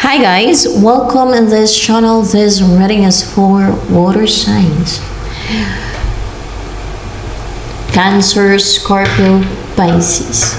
Hi guys, welcome in this channel. This reading is for water signs. Cancer, Scorpio, Pisces.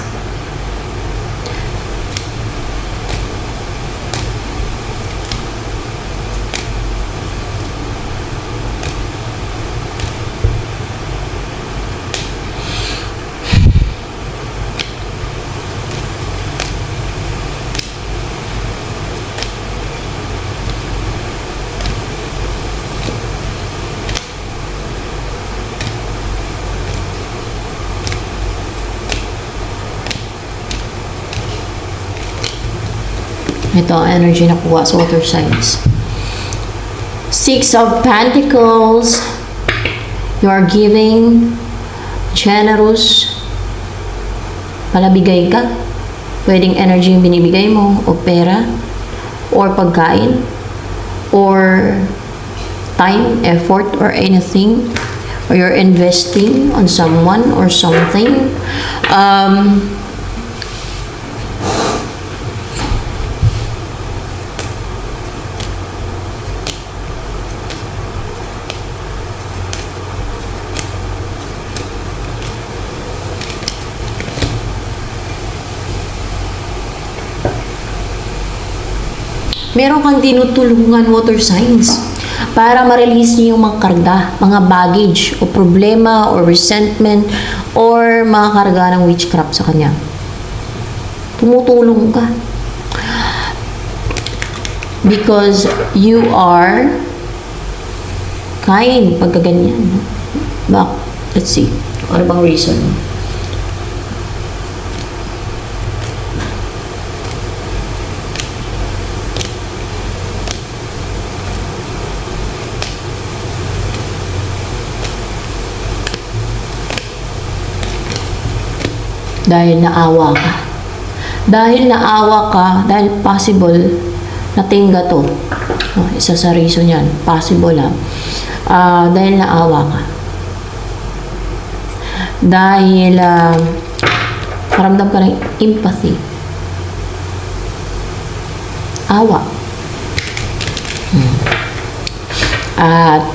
Ito ang energy na kuha sa water signs. Six of Pentacles. You are giving, generous. Palabigay ka. Pwedeng energy yung binibigay mo, o pera, or pagkain, or time, effort, or anything. Or you're investing on someone or something. Meron kang tinutulungan water signs para ma-release niyo yung mga karga, mga baggage o problema or resentment or mga karga ng witchcraft sa kanya. Tumutulong ka. Because you are kind pagka ganyan. Let's see. Ano bang reason? Dahil naawa ka. Dahil naawa ka, dahil possible na tingga to. Isa sa reason yan. Possible dahil naawa ka. Dahil paramdam ka ng empathy. Awa. At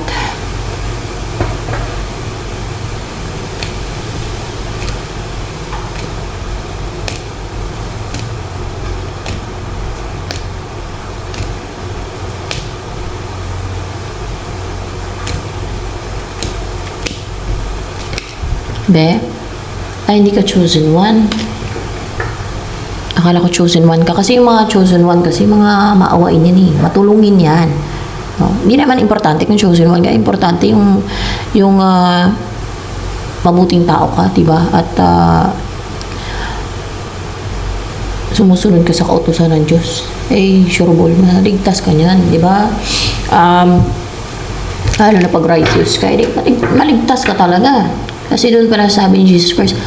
hindi ka chosen one. Akala ko chosen one ka. Kasi yung mga chosen one kasi mga maawain yan matulungin yan. Hindi naman importante kung chosen one ka. Importante yung mabuting tao ka, diba? At sumusunod ka sa kautusan ng Diyos. Sure ball, maligtas ka niyan, diba? Lalo na pag righteous ka, maligtas ka talaga. Kasi doon pala sabi ni Jesus Christ,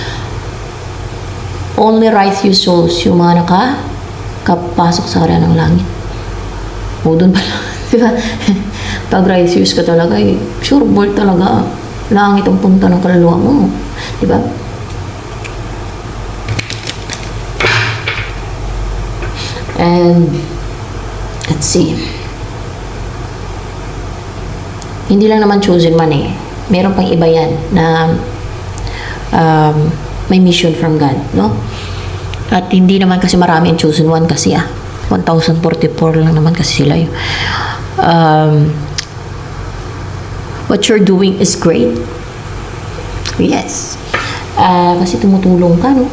only righteous souls yung mga nakapasok sa harapan ng langit. Doon pala, diba? Pag righteous ka talaga, sure ball talaga. Langit ang punta ng kaluluwa mo. Diba? And, let's see. Hindi lang naman chosen man meron pang iba yan na may mission from God, no? At hindi naman kasi marami ang chosen one kasi 1044 lang naman kasi sila what you're doing is great. Yes. Kasi tumutulong ka, no?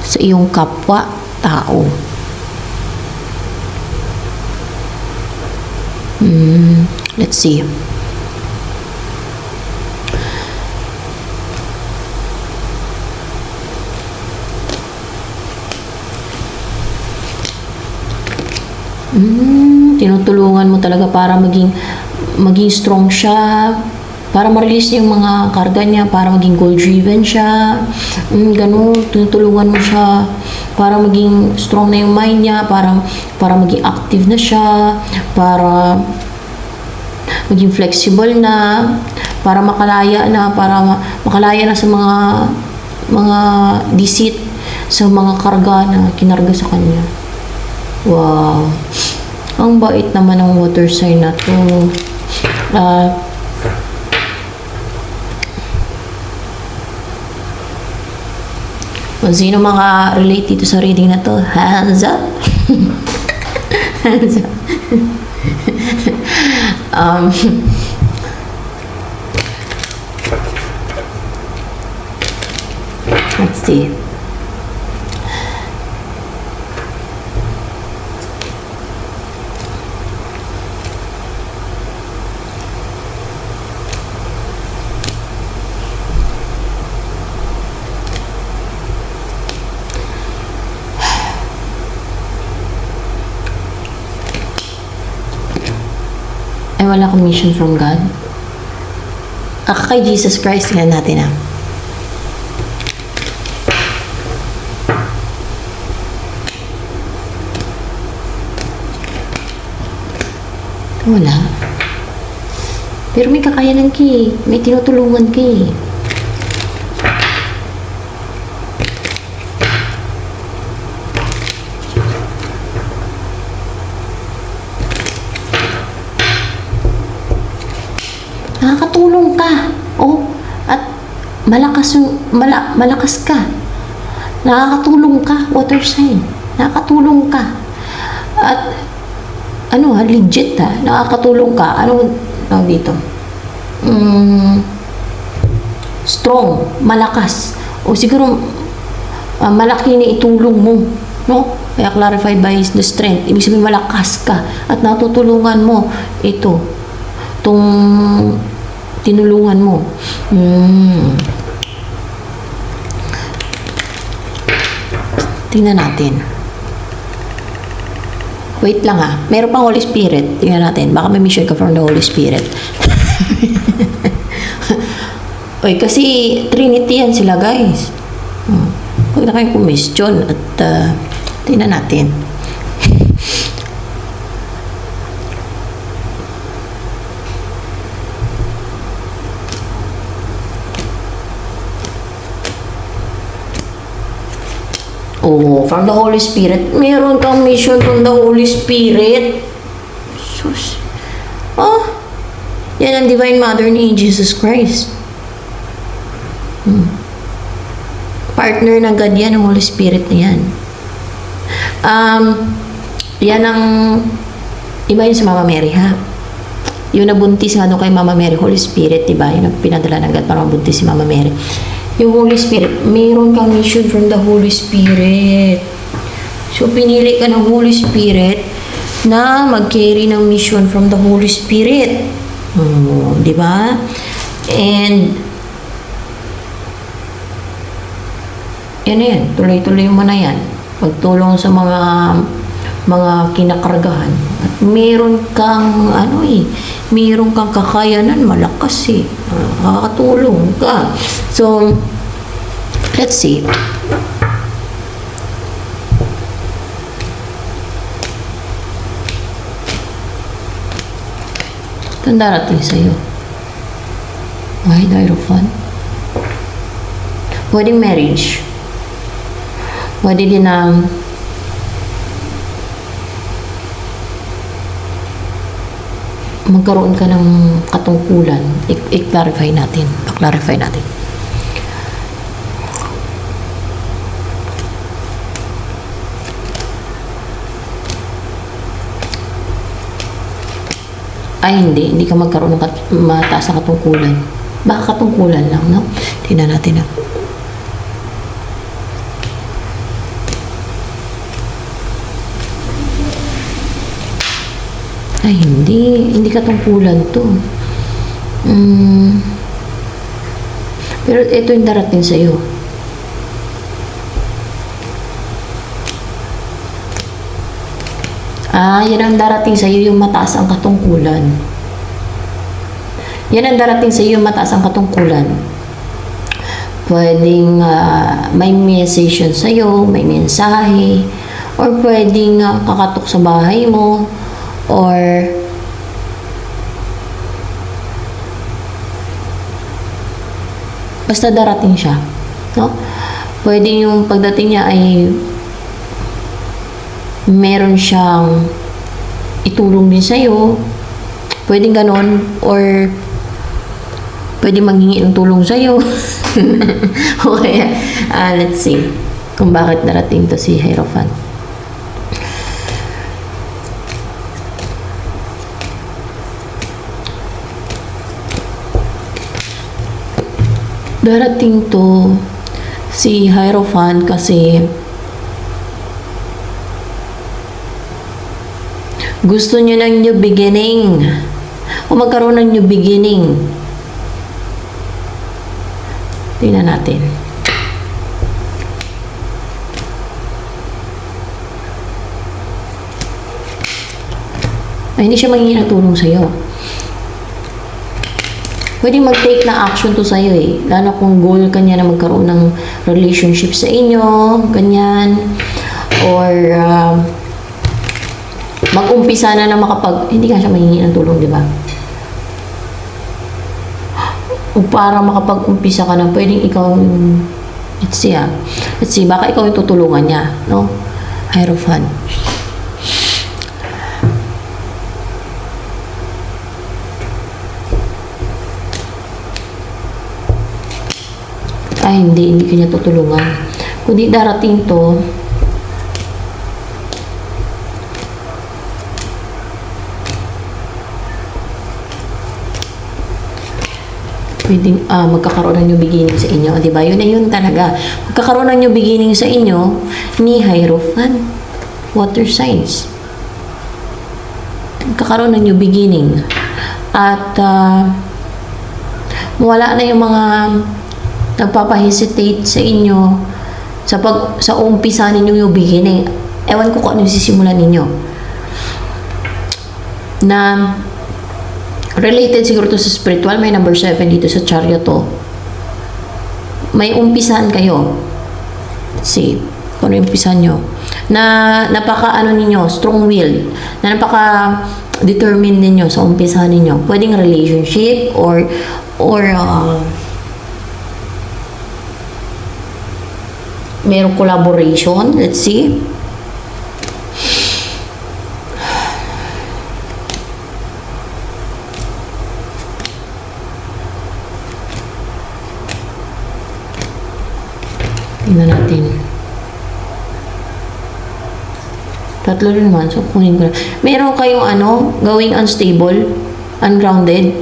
Sa iyong kapwa tao. Let's see. Tinutulungan mo talaga para maging strong siya, para ma-release niya yung mga karga niya, para maging goal-driven siya. Ganun, tinutulungan mo siya para maging strong na yung mind niya, para maging active na siya, para maging flexible na, para makalaya na sa mga deceit, sa mga karga na kinarga sa kanya. Wow. Ang bait naman ng water sign na to. Kung sino maka-relate dito sa reading na to, hands up. Hands up. um, let's see. Ay, wala akong mission from God. Kay Jesus Christ, tingnan natin ah. Wala. Pero may kakayanan ka eh. May tinutulungan ka eh. Nakakatulong ka. Oh, at malakas ka. Nakakatulong ka, water sign. Nakakatulong ka. At legit nakakatulong ka. Ano dito? Strong, malakas. O siguro malaki na itulong mo, no? Kaya clarified by the strength. Ibig sabihin malakas ka at natutulungan mo itong tinulungan mo. Tingnan natin. Wait lang ha. Meron pang Holy Spirit. Tingnan natin. Baka may mission ka from the Holy Spirit. Oy, kasi Trinity yan sila, guys. Huwag na kayong kumistyon. At tingnan natin. Oh, from the Holy Spirit. Meron kang mission from the Holy Spirit. Sus. Oh, yan ang Divine Mother ni Jesus Christ. Partner ng God yan, ang Holy Spirit na yan. Yan ang iba yun sa Mama Mary, ha? Yung nabuntis nga doon kay Mama Mary, Holy Spirit, diba? Yung pinadala ng God para mabuntis si Mama Mary. Yung Holy Spirit, mayroon kang mission from the Holy Spirit. So, pinili ka ng Holy Spirit na mag-carry ng mission from the Holy Spirit. Di ba? And, yan. Tuloy-tuloy mo na yan. Pagtulong sa mga kinakargahan. At meron kang, meron kang kakayanan, malakas eh. Nakakatulong ka. So, let's see. Ito ang darating sa'yo. Why, Hierophant? Pwedeng marriage. Pwede din na magkaroon ka ng katungkulan. I-clarify natin. Pa-clarify natin. Ay, hindi ka magkaroon ng mataas na katungkulan. Baka katungkulan lang, no? Tingnan natin na. Ay, hindi katungkulan to. Pero ito yung darating sa'yo. Yan ang darating sa'yo, yung mataas ang katungkulan. Yan ang darating sa'yo, yung mataas ang katungkulan. Pwedeng may message yun sa'yo, may mensahe, or pwedeng kakatok sa bahay mo, or basta darating siya, no? Pwede yung pagdating niya ay meron siyang itulong din sa'yo. Pwedeng ganon, or pwede manghingi ng tulong sa'yo. Okay, let's see kung bakit darating to si Hierophant. Darating to si Hierophant kasi gusto niyo ng new beginning o magkaroon ng new beginning. Tingnan natin. Ay, hindi siya manghingi ng tulong sa'yo. Pwede mag-take na action to sa'yo eh. Lalo kung goal ka niya na magkaroon ng relationship sa inyo, ganyan. Or, mag-umpisa na hindi ka siya manghingi ng tulong, di ba? O para makapag-umpisa ka na, pwedeng ikaw yung, let's see, baka ikaw yung tutulungan niya, no? Hierophant. Ay, hindi ka niya tutulungan. Kundi darating to, pwedeng magkakaroon ng new beginning sa inyo, di ba? Yun na yun talaga. Magkakaroon ng new beginning sa inyo ni Hierophant. Water signs. Magkakaroon ng new beginning. At wala na yung mga nagpapahesitate sa inyo sa umpisa ninyo yung beginning. Ewan ko kung ano yung sisimulan ninyo. Na related siguro to sa spiritual, may number 7 dito sa chariot to. May umpisan kayo. Let's see, kung ano yung umpisan nyo. Na napaka ninyo, strong will. Na napaka determined ninyo sa umpisan ninyo. Pwedeng relationship or merong collaboration. Let's see. Tingnan natin. Tatlo rin naman. So, kunin ko na. Meron kayong gawing unstable, ungrounded,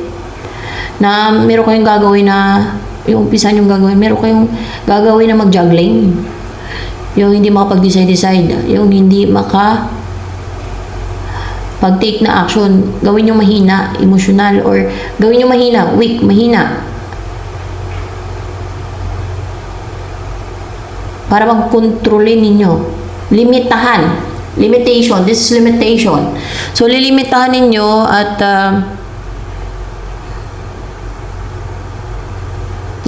na meron kayong gagawin na, yung umpisa yung gagawin, meron kayong gagawin na mag-juggling. Yung hindi makapag-decide, yung hindi pag-take na action, gawin yung mahina, emotional, or gawin yung mahina, weak, mahina. Para mag-kontrolin ninyo. Limitation. This is limitation. So, lilimitahan ninyo at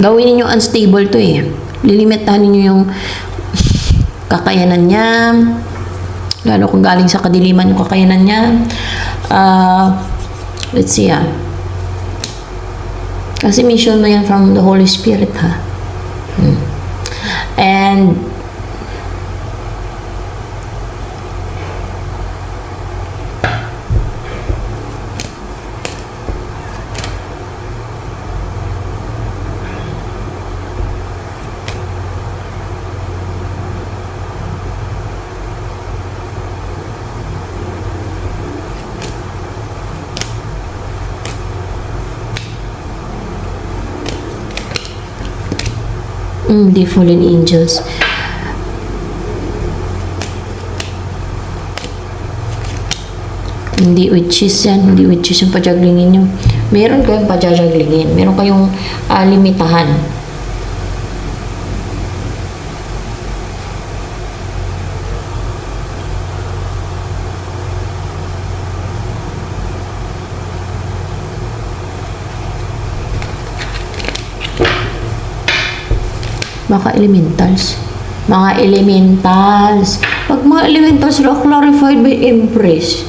gawin ninyo unstable to eh. Lilimitahan ninyo yung kakayanan niya. Lalo kung galing sa kadiliman yung kakayanan niya. Let's see Kasi mission mo yan from the Holy Spirit And the fallen angels. Hindi witches yan. Hindi witches yung pajaglingin nyo. Meron kayong pajajaglingin. Meron kayong limitahan. Baka elementals. Mga elementals. Pag mga elementals na clarified by Empress.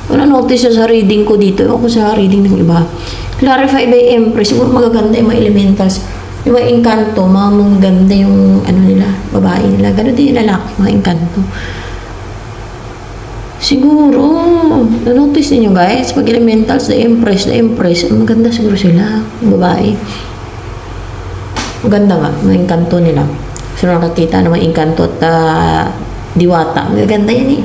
Wala notice sa reading ko dito. Ako sa reading ng iba. Clarified by Empress. Siguro magaganda yung mga elementals. Yung mga engkanto, mga magaganda yung nila, babae nila. Ganun din yung lalaki, mga engkanto. Siguro, na-notice niyo guys, pag elementals, the Empress, maganda siguro sila, babae. Maganda nga, mga engkanto nila. So, nakakita ng mga engkanto at diwata. Maganda yan eh.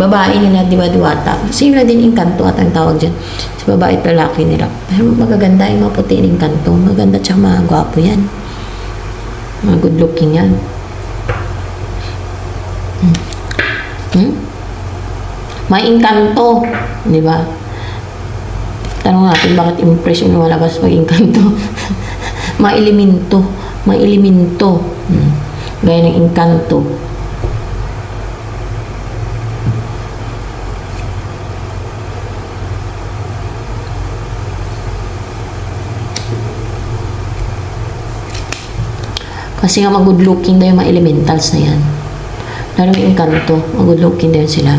Babae nila, di ba, diwata. Sila din engkanto at ang tawag dyan. Sa babae at lalaki nila. Pero magaganda yung mga puti ng engkanto. Maganda tsaka mga gwapo yan. Mga good looking yan. May engkanto, di ba? Tanong natin bakit impression lumalabas pag engkanto. May elemento. Gaya ng engkanto. Kasi nga mag-good looking daw yung mga elementals na yan. Lalo yung engkanto, mag-good looking daw sila.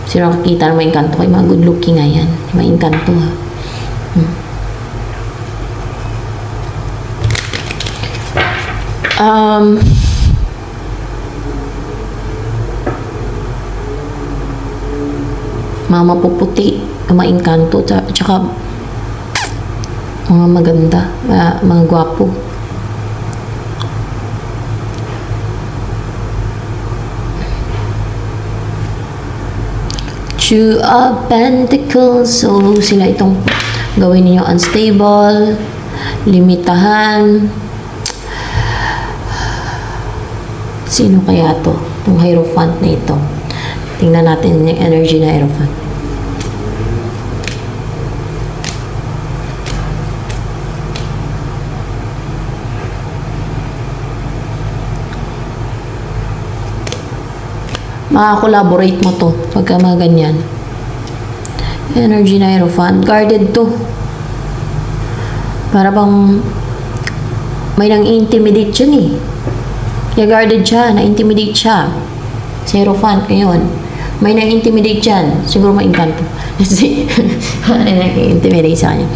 Sino nakakita ng mga engkanto kay mga good looking nga yan. Mga engkanto ha. Mga mapuputi, mga engkanto, tsaka mga maganda, mga gwapo. Two of Pentacles. So, sila itong gawin niyo unstable, limitahan. Sino kaya to? Itong Hierophant na ito. Tingnan natin yung energy na Hierophant. Maka-collaborate mo to pagka mga ganyan. Energy na Hierophant. Guarded to. Para bang may nang-intimidate yun eh. Kaya guarded siya, na-intimidate siya. Si Hierophant ngayon. May nang-intimidate yan. Siguro may engkanto. Kasi, may nang-intimidate sa kanya.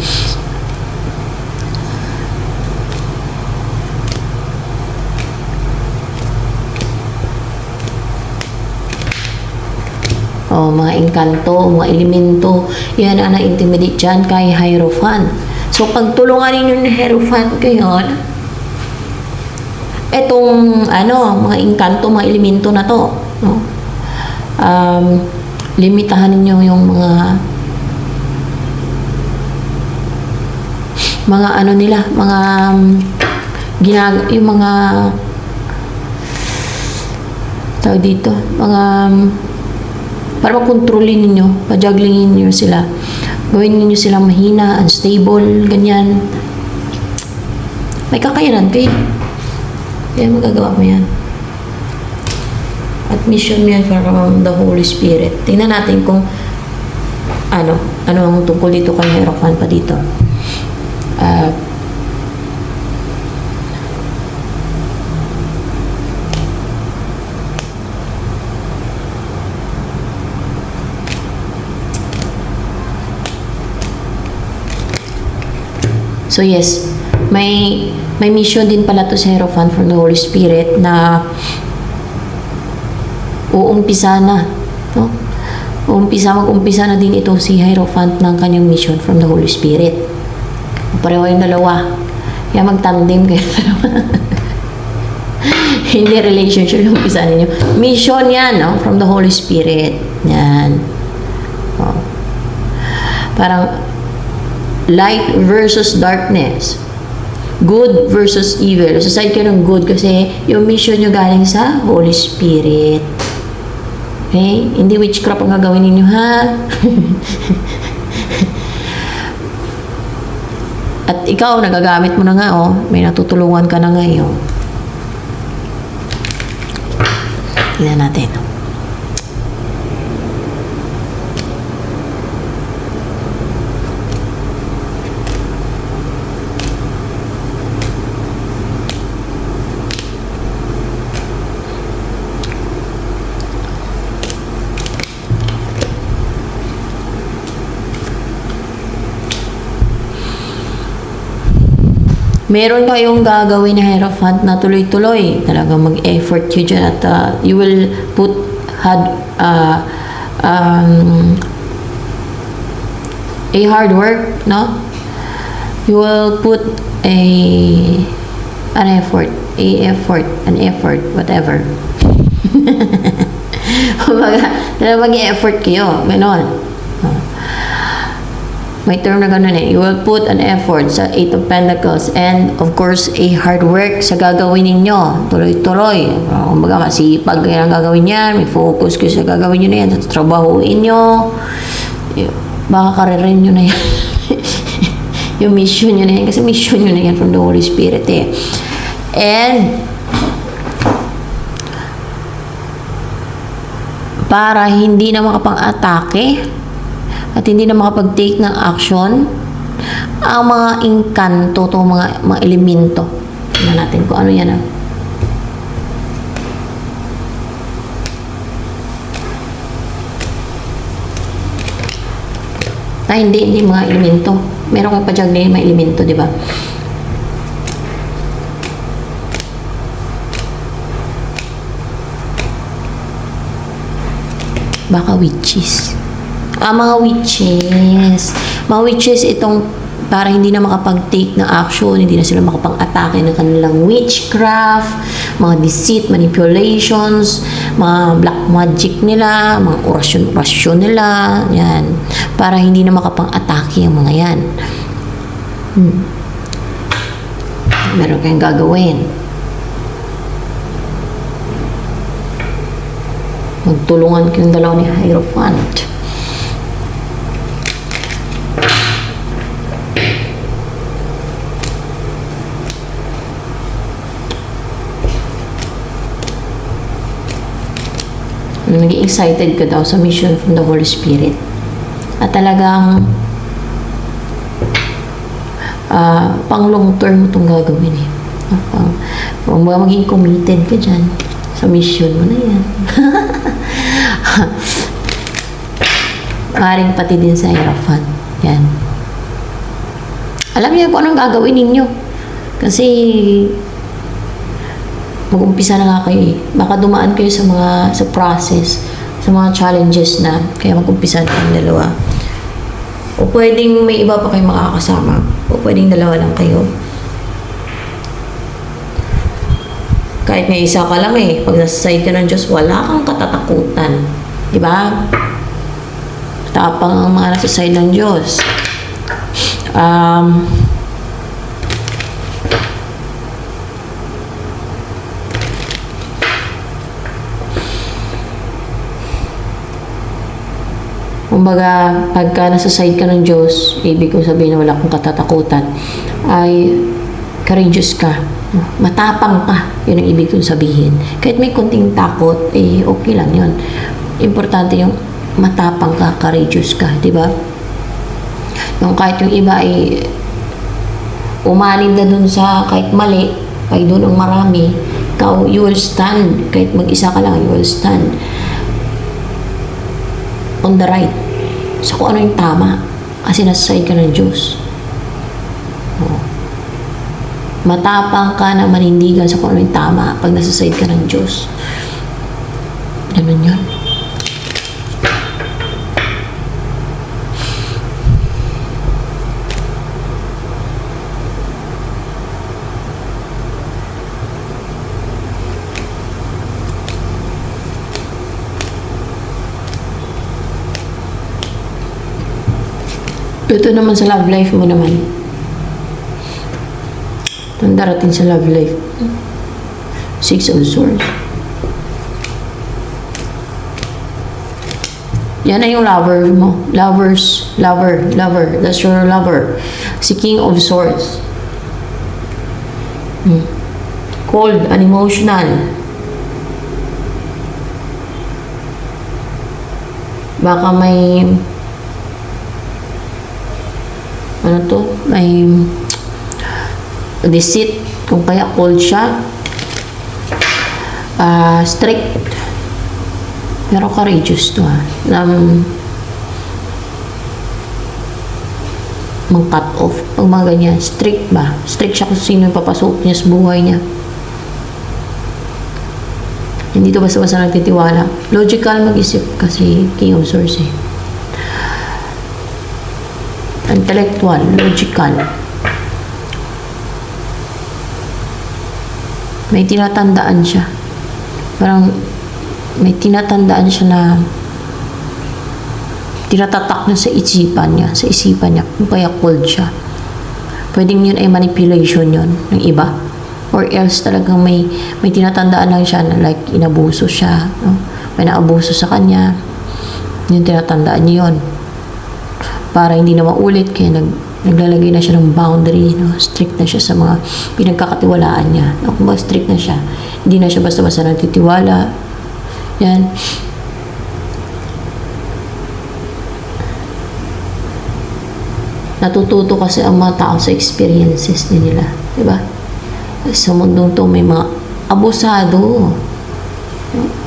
Mga engkanto, mga elemento, yan ang na-intimidate dyan kay Hierophant. So, pag tulungan ninyo ni Hierophant ngayon, etong, mga engkanto, mga elemento na to, no? Limitahan ninyo yung mga nila, yung mga tawag dito, para makontrolin ninyo, pajuglingin niyo sila. Gawin niyo sila mahina, unstable, ganyan. May kakayanan kayo. Kaya magagawa mo yan. At mission mo yan from the Holy Spirit. Tingnan natin kung ano ang tungkol dito kay Hierophant pa dito. So yes, may mission din pala to sa Hierophant from the Holy Spirit na uumpisa na, no? Mag-umpisa na din ito si Hierophant ng kanyang mission from the Holy Spirit. Pareho yung dalawa. Kaya mag-tandem kayo dalawa. Hindi relationship yung umpisa ninyo. Mission yan, no? From the Holy Spirit. Yan. Oh. Parang light versus darkness. Good versus evil. So, side kayo ng good kasi yung mission nyo galing sa Holy Spirit. Okay? Hindi witchcraft ang gagawin ninyo, ha? At ikaw, nagagamit mo na nga, oh. May natutulungan ka na ngayon. Tingnan natin. meron kayong gagawin na Hierophant na tuloy-tuloy. Talagang mag-effort you dyan at you will put a hard work, no? You will put an effort, whatever. Mag-effort kayo, gano'n. May term na gano'n eh. You will put an effort sa 8 of Pentacles and of course, a hard work sa gagawin ninyo. Tuloy-tuloy. Kumbaga, masipag kayo ang gagawin yan. May focus kayo sa gagawin nyo na yan. Sa trabahuin nyo. Baka karirin nyo na yan. Yung mission nyo na yan. Kasi mission nyo na yan from the Holy Spirit eh. And para hindi na makapang-atake at hindi na makapag-take ng action ang mga engkanto, itong mga elemento. Tingnan natin kung ano yan. Hindi mga elemento. Meron kayo pa dyan na mga elemento, di ba? Baka witches. Mga witches. Mga witches itong para hindi na makapag-take ng action, hindi na sila makapang-atake ng kanilang witchcraft, mga deceit, manipulations, mga black magic nila, mga orasyon nila, yan. Para hindi na makapang-atake ang mga yan. Meron kayong gagawin. Magtulungan kayong dalawa ni Hierophant. Naging excited ka daw sa mission from the Holy Spirit. At talagang pang long term mo itong gagawin eh. Maging committed ka dyan sa mission mo na yan. Maring pati din sa Hierophant. Yan. Alam niyo kung anong gagawin ninyo. Kasi mag-umpisa na nga kayo eh. Baka dumaan kayo sa process, sa mga challenges na kaya mag-umpisa na kayong dalawa. O pwedeng may iba pa kayong makakasama. O pwedeng dalawa lang kayo. Kahit may isa ka lang eh. Pag nasa side ka ng Diyos, wala kang katatakutan. Diba? Tapang ang mga nasa side ng Diyos. Kumbaga, pagka nasa side ka ng Diyos, ibig ko sabihin na wala kang katatakutan, ay courageous ka. Matapang ka. Yun ang ibig kong sabihin. Kahit may konting takot, okay lang yun. Importante yung matapang ka, courageous ka. Diba? Yung kahit yung iba ay umanin na dun sa kahit mali, ay dun ang marami, ikaw, you will stand. Kahit mag-isa ka lang, you will stand on the right. So kung ano yung tama. Kasi nasa side ka ng Diyos. Matapang ka na manindigan sa kung ano yung tama pag nasa side ka ng Diyos. Ganun yun. Ito naman sa love life mo naman. Itong darating sa love life. 6 of Swords. Yan na yung lover mo. Lover. That's your lover. Si King of Swords. Cold, unemotional. Baka may may deceit, kung kaya cold siya, strict, pero courageous to mang-cut off. Pag mga ganyan, strict ba? Strict siya kung sino yung papasok niya sa buhay niya. Hindi to basta-basta nagtitiwala. Logical mag-isip kasi King of Swords eh. Intellectual, logical. May tinatandaan siya. Parang may tinatandaan siya na tinatatak na sa isipan niya. Kaya cold siya. Pwedeng yun ay manipulation yun ng iba. Or else talagang may tinatandaan lang siya na like inabuso siya. No? May naabuso sa kanya. Yung tinatandaan niya yun. Para hindi na maulit, kaya naglalagay na siya ng boundary. No? Strict na siya sa mga pinagkakatiwalaan niya. No? Kung strict na siya, hindi na siya basta-basta nagtitiwala. Yan. Natututo kasi ang mga tao sa experiences nila. Diba? Sa mundong to may mga abusado.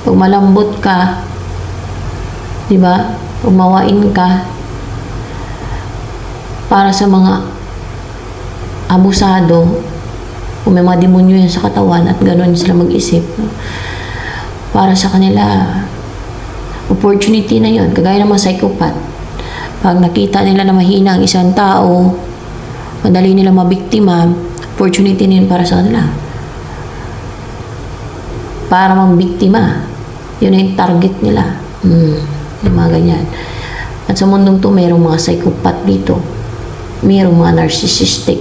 Pag malambot ka, diba? Pag mawain ka, para sa mga abusado, kung may mga demonyo yan sa katawan at gano'n sila mag-isip, no? Para sa kanila, opportunity na yon. Kagaya ng mga psychopath. Pag nakita nila na mahina ang isang tao, madali nila mabiktima, opportunity na yun para sa kanila. Para mambiktima. Yun yung target nila. Yung mga ganyan. At sa mundong to, mayroong mga psychopath dito. Mayroong mga narcissistic.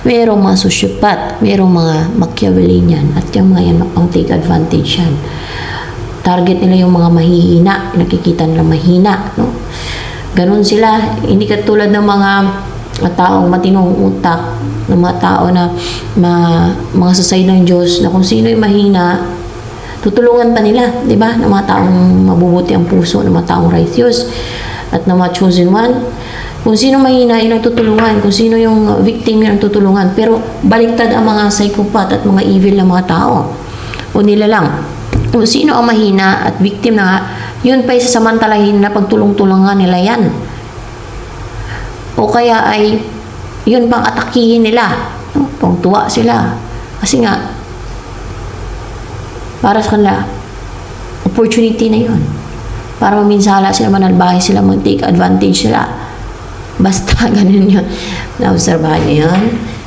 Mayroong mga sociopath. Mayroong mga Machiavellian. At yung mga yan, pang take advantage yan. Target nila yung mga mahihina. Nakikita nila mahina. No? Ganon sila. Hindi katulad ng mga taong matinong utak, ng mga tao na mga sasay ng Diyos, na kung sino yung mahina, tutulungan pa nila, di ba? Ng mga taong mabubuti ang puso, ng mga taong righteous, at ng mga chosen one. Kung sino mahina, yun ang tutulungan. Kung sino yung victim, yun ang tutulungan. Pero baliktad ang mga psychopath at mga evil na mga tao. O nila lang. Kung sino ang mahina at victim na, yun pa isasamantalahin na pagtulong-tulungan nila yan. O kaya ay yun pang atakihin nila. No? Pang tuwa sila. Kasi nga, para sa kanila, opportunity na yun. Para maminsala sila, manalbahe sila, mag-take advantage sila. Basta, ganun yun. Naobserbahan nyo yun.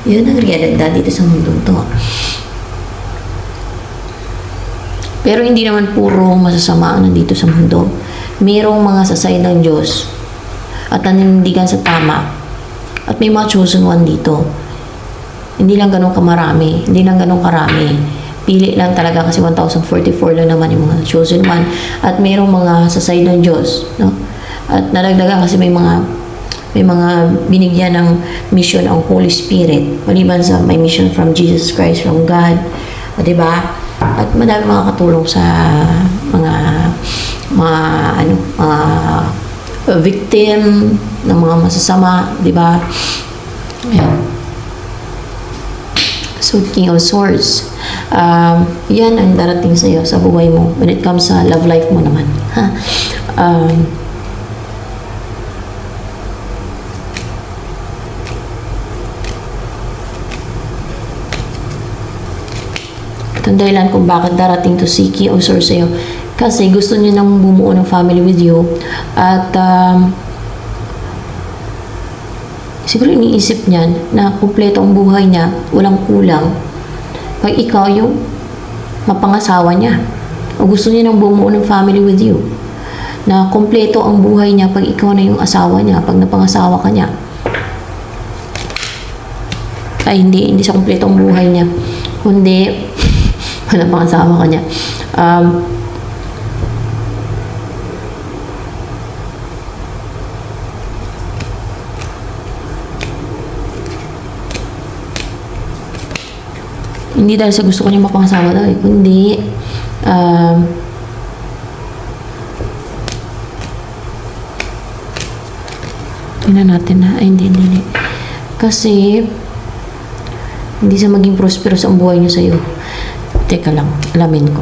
Yun ang realidad dito sa mundo to. Pero hindi naman puro masasama ang nandito sa mundo. Mayroong mga sasay ng Diyos at nanindigan sa tama. At may mga chosen one dito. Hindi lang ganun kamarami. Hindi lang ganun karami. Pili lang talaga kasi 1,044 lang naman yung mga chosen one. At mayroong mga sasay ng Diyos. No? At nadagdagan kasi may mga binigyan ng mission ang Holy Spirit. Maliban sa may mission from Jesus Christ, from God. Diba? At madami makakatulong sa mga victim ng mga masasama, di ba? Ayan. So, King of Swords. Yan ang darating sa iyo sa buhay mo when it comes sa love life mo naman. Ha? Ito ang dahilan kung bakit darating to si King of Swords sa'yo. Kasi gusto niya nang bumuo ng family with you. At siguro iniisip niyan na kumpleto ang buhay niya, walang kulang. Pag ikaw yung mapangasawa niya. O gusto niya nang bumuo ng family with you. Na kumpleto ang buhay niya pag ikaw na yung asawa niya, pag napangasawa ka niya. Ay, hindi sa kumpleto ang buhay niya. Kundi, wala pang asawa ka niya. Hindi dahil sa gusto ko niya mapangasawa daw eh. Kundi, tingnan natin na. Ay, hindi. Kasi, hindi sa maging prosperous ang buhay niya sa'yo. Teka lang, alamin ko.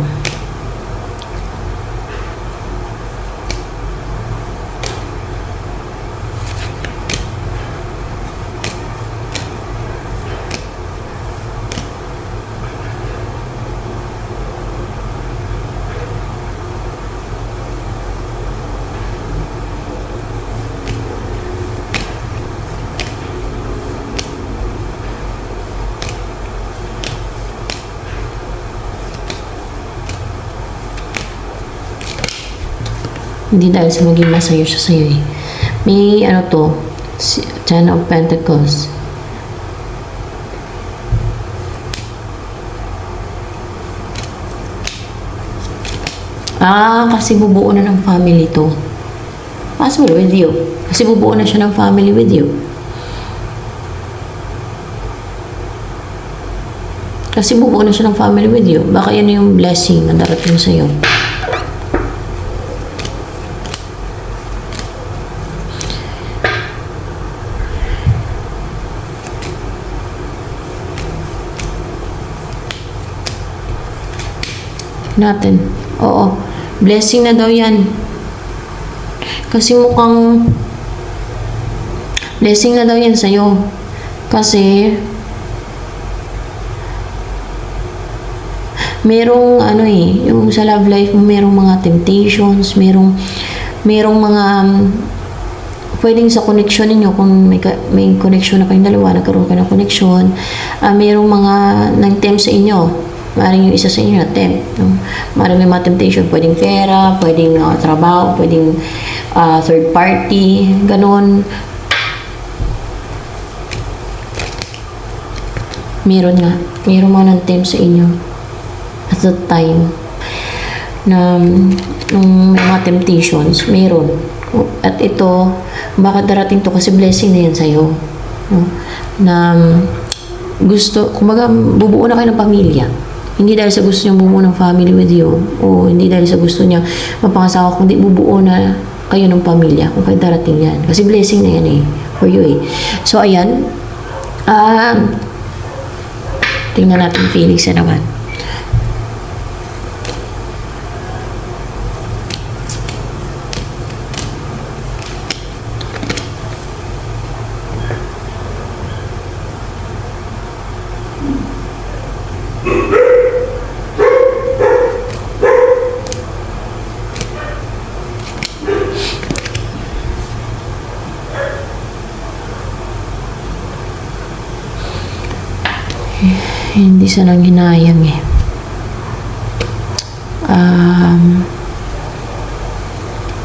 Hindi dahil sa maging masaya siya sa'yo eh. May ano to, Ten of Pentacles. Kasi bubuo na ng family to. Possible with you. Kasi bubuo na siya ng family with you. Kasi bubuo na siya ng family with you. Baka yan yung blessing na darating sa'yo. Natin. Oo. Blessing na daw yan. Kasi mukhang blessing na daw yan sa'yo. Kasi merong ano eh, yung sa love life mo, merong mga temptations, merong mga pwedeng sa connection ninyo, kung may connection na kayong dalawa, nagkaroon ka ng connection, merong mga nag-tempt sa inyo. Maaaring yung isa sa inyo na tempt. No? Maaaring may mga temptation, pwedeng pera, pwedeng trabaho, pwedeng third party, ganon. Meron mga nag-tempt sa inyo at that time na nung may mga temptations, meron. At ito, bakit darating to? Kasi blessing na yan sa'yo. No? Na gusto, kumbaga, bubuo na kayo ng pamilya. Hindi dahil sa gusto niya bumuo ng family with you, o hindi dahil sa gusto niya mapangasawa, kundi bubuo na kayo ng pamilya kung kayo darating yan. Kasi blessing na yan eh, for you eh. So, ayan. Tingnan natin feelings na naman. Hindi siya nang hinayang eh.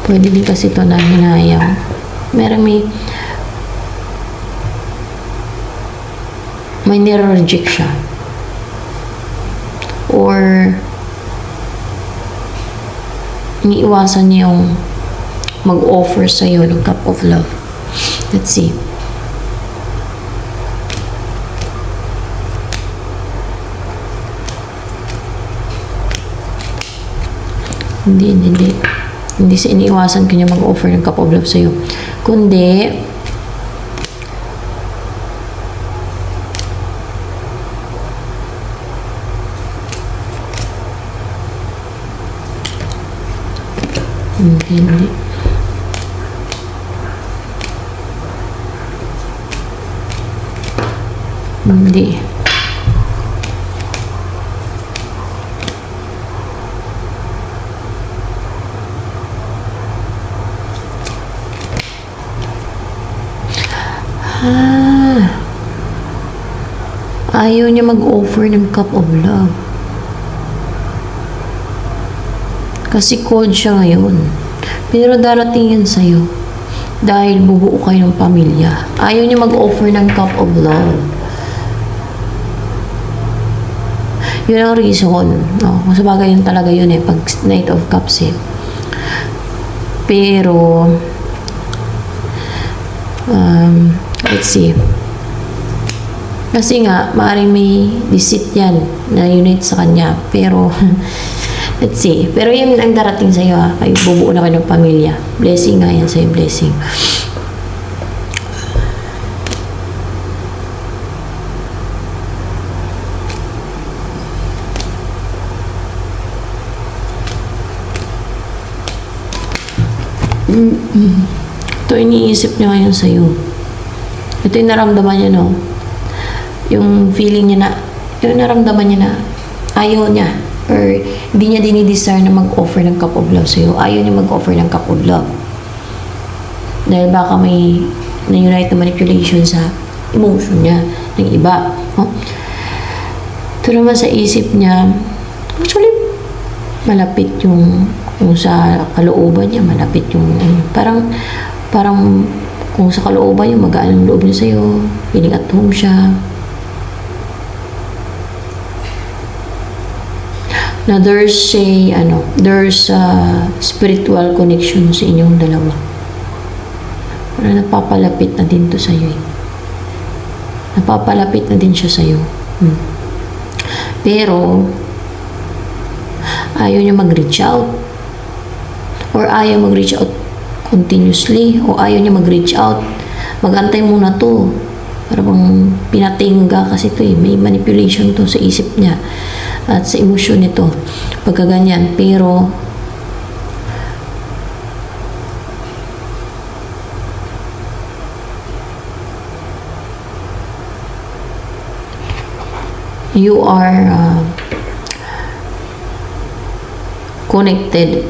Pwede din kasi ito nang hinayang. May nire-reject siya. Or iniiwasan niya yung mag-offer sa'yo ng cup of love. Let's see. Hindi siya iniiwasan kanya mag-offer ng cup of love sa'yo. Kundi, hindi. Ayaw niya mag-offer ng cup of love. Kasi cold siya ngayon. Pero darating yan sa'yo. Dahil bubuo kayo ng pamilya. Ayaw niya mag-offer ng cup of love. Yun ang reason. Kung sa bagay yun talaga yun eh. Pag Knight of Cups eh. Pero, let's see. Kasi nga, maaaring may deceit yan na unite sa kanya. Pero, let's see. Pero yun ang darating sa'yo ha. Kayo bubuo na kayo ng pamilya. Blessing nga yan sa'yo, blessing. Ito iniisip niya ngayon sa'yo. Ito yung naramdaman niya, no? Yung feeling niya na, yung naramdaman niya na ayaw niya or hindi niya dinidesire na mag-offer ng cup of love sa'yo. Ayaw niya mag-offer ng cup of love. Dahil baka may na-unite na manipulation sa emotion niya ng iba. Ito naman sa isip niya, actually, malapit yung Kung sa kalooban niya, malapit yung, parang, kung sa kalooban niya, magaan ang loob niya sa'yo, feeling at home siya. Na there's a spiritual connection sa inyong dalawa. Parang napapalapit na din to sa'yo eh. Napapalapit na din siya sa'yo. Pero, ayaw niya mag-reach out. Or ayaw mag-reach out continuously. O ayaw niya mag-reach out. Mag-antay muna to. Parang pinatingga kasi to eh. May manipulation to sa isip niya. At sa emosyon nito. Pagka ganyan. Pero, you are connected.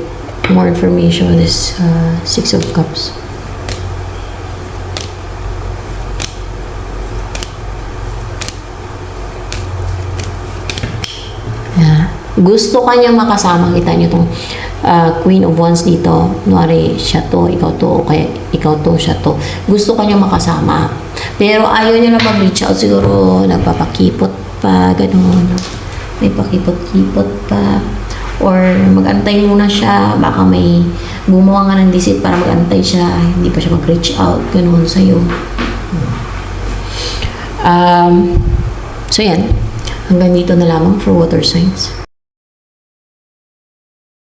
More information on this Six of Cups. Yeah. Gusto kanya makasama. Kita niyo itong Queen of Wands dito. Kunwari, siya to, ikaw to, o kaya ikaw to, siya to. Gusto kanya makasama. Pero ayaw niya na mag-reach out. Siguro nagpapakipot pa, ganun. May pakipot-kipot pa. Or mag-antay muna siya. Baka may gumawa nga ng deceit para mag-antay siya. Hindi pa siya mag-reach out. Ganun sa'yo. So yan. Hanggang dito na lamang for water signs.